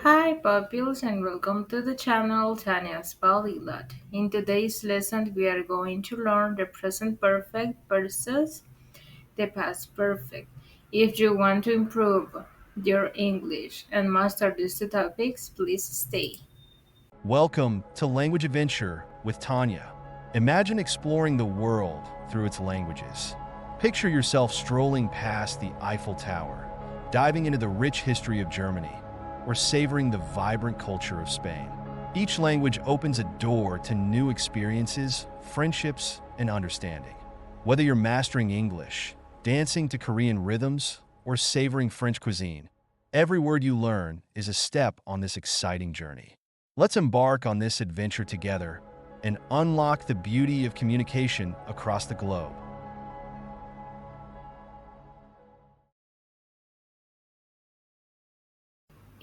Hi, pupils, and welcome to the channel Tanya's Polyglot. In today's lesson, we are going to learn the present perfect versus the past perfect. If you want to improve your English and master these two topics, please stay. Welcome to Language Adventure with Tanya. Imagine exploring the world through its languages. Picture yourself strolling past the Eiffel Tower, diving into the rich history of Germany, or savoring the vibrant culture of Spain. Each language opens a door to new experiences, friendships, and understanding. Whether you're mastering English, dancing to Korean rhythms, or savoring French cuisine, every word you learn is a step on this exciting journey. Let's embark on this adventure together and unlock the beauty of communication across the globe.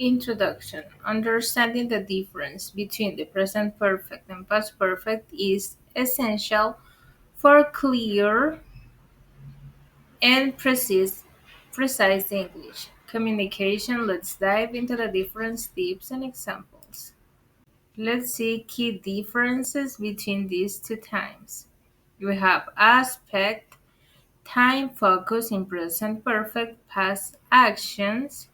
Introduction. Understanding the difference between the present perfect and past perfect is essential for clear and precise English communication. Let's dive into the different tips and examples. Let's see key differences between these two times. You have aspect, time focus in present perfect, past actions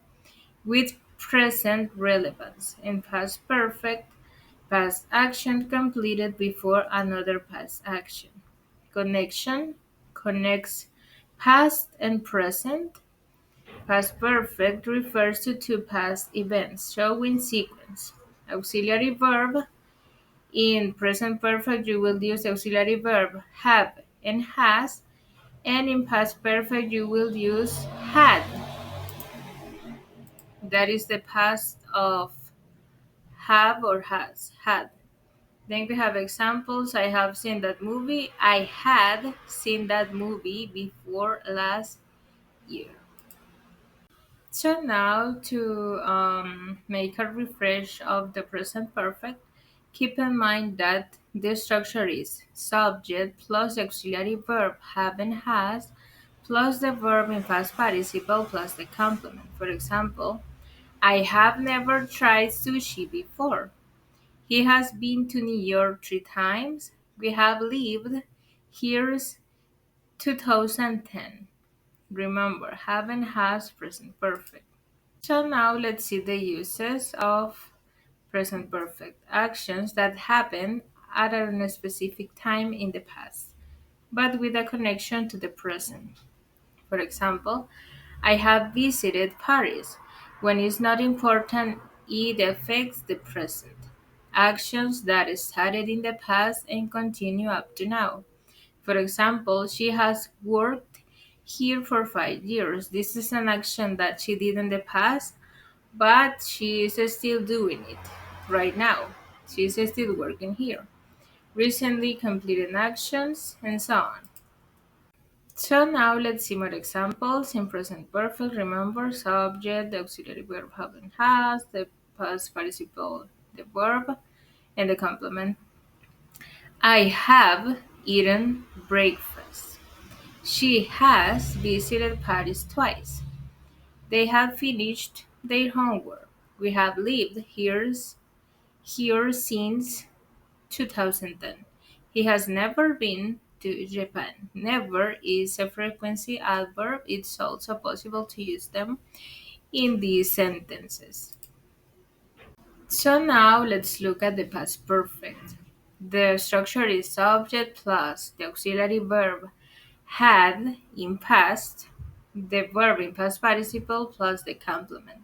with present relevance. In past perfect, past action completed before another past action. Connection connects past and present. Past perfect refers to two past events showing sequence. Auxiliary verb. In present perfect, you will use auxiliary verb have and has, and in past perfect, you will use had. That is the past of have or has, had. Then we have examples. I have seen that movie. I had seen that movie before last year. So now to make a refresh of the present perfect, keep in mind that the structure is subject plus auxiliary verb have and has plus the verb in past participle plus the complement. For example, I have never tried sushi before. He has been to New York 3 times. We have lived here 2010. Remember, have and has present perfect. So now let's see the uses of present perfect actions that happen at a specific time in the past, but with a connection to the present. For example, I have visited Paris. When it's not important, it affects the present. Actions that started in the past and continue up to now. For example, she has worked here for 5 years. This is an action that she did in the past, but she is still doing it right now. She is still working here. Recently completed actions, and so on. So now let's see more examples in present perfect. Remember, subject, the auxiliary verb have and has, the past participle, the verb, and the complement. I have eaten breakfast. She has visited Paris twice. They have finished their homework. We have lived here since 2010. He has never been to Japan. Never is a frequency adverb. It's also possible to use them in these sentences. So now let's look at the past perfect. The structure is subject plus the auxiliary verb had in past, the verb in past participle plus the complement.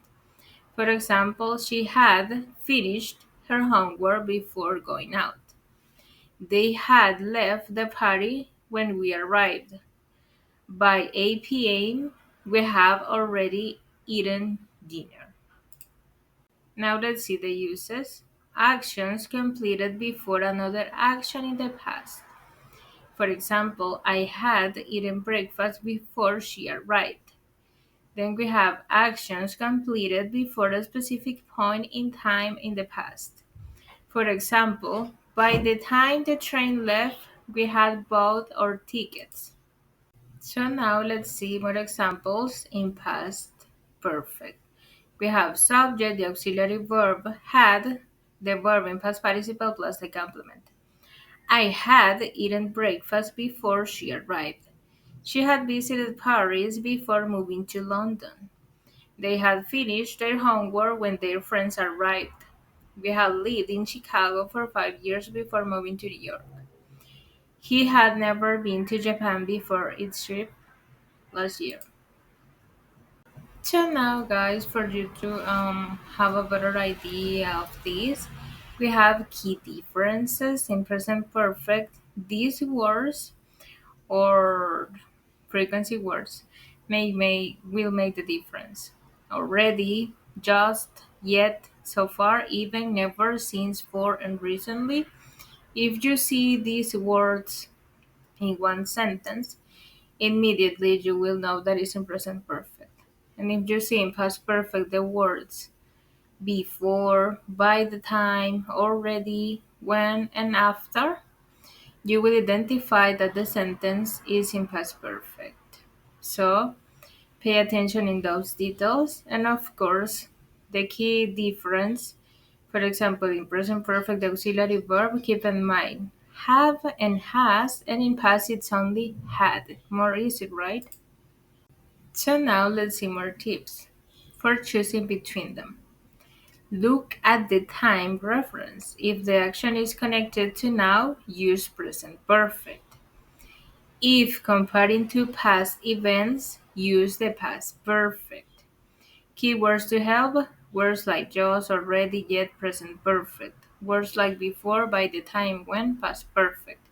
For example, she had finished her homework before going out. They had left the party when we arrived. By 8 p.m., we have already eaten dinner. Now let's see the uses. Actions completed before another action in the past. For example, I had eaten breakfast before she arrived. Then we have actions completed before a specific point in time in the past. For example, by the time the train left, we had bought our tickets. So now let's see more examples in past perfect. We have subject, the auxiliary verb had, the verb in past participle plus the complement. I had eaten breakfast before she arrived. She had visited Paris before moving to London. They had finished their homework when their friends arrived. We had lived in Chicago for 5 years before moving to New York. He had never been to Japan before its trip last year. So now, guys, for you to have a better idea of this, we have key differences in present perfect. These words or frequency words will make the difference. Already, just, yet, so far, even, never, since, for, and recently. If you see these words in one sentence, immediately you will know that it's in present perfect. And if you see in past perfect the words before, by the time, already, when, and after, you will identify that the sentence is in past perfect. So pay attention in those details. And of course, the key difference, for example, in present perfect the auxiliary verb, keep in mind have and has, and in past it's only had. More easy, right? So now let's see more tips for choosing between them. Look at the time reference. If the action is connected to now, use present perfect. If comparing to past events, use the past perfect. Keywords to help: words like just, already, yet, present perfect. Words like before, by the time, when, past perfect.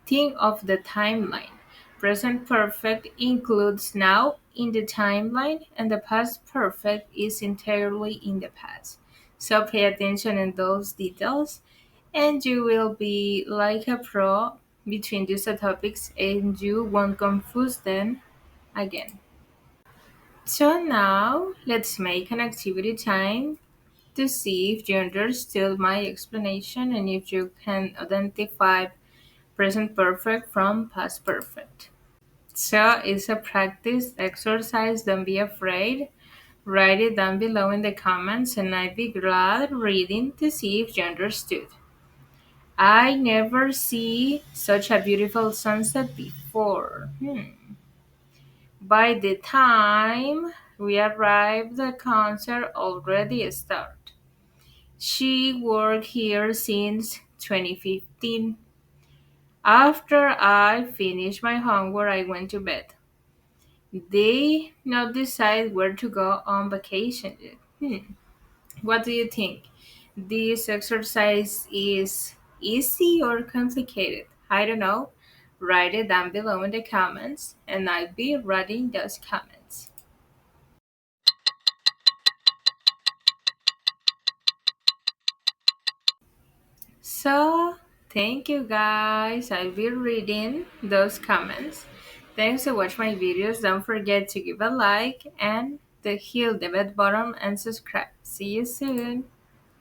Think of the timeline. Present perfect includes now in the timeline, and the past perfect is entirely in the past. So pay attention in those details, and you will be like a pro between these two topics, and you won't confuse them again. So now let's make an activity time to see if you understood my explanation and if you can identify present perfect from past perfect. So it's a practice exercise. Don't be afraid. Write it down below in the comments, and I'd be glad reading to see if you understood. I never see such a beautiful sunset before. By the time we arrived, the concert already started. She worked here since 2015. After I finished my homework, I went to bed. They not decide where to go on vacation yet. What do you think? This exercise is easy or complicated? I don't know. Write it down below in the comments, and I'll be reading those comments. So, thank you guys. I'll be reading those comments. Thanks to watch my videos. Don't forget to give a like and to hit the bell button and subscribe. See you soon.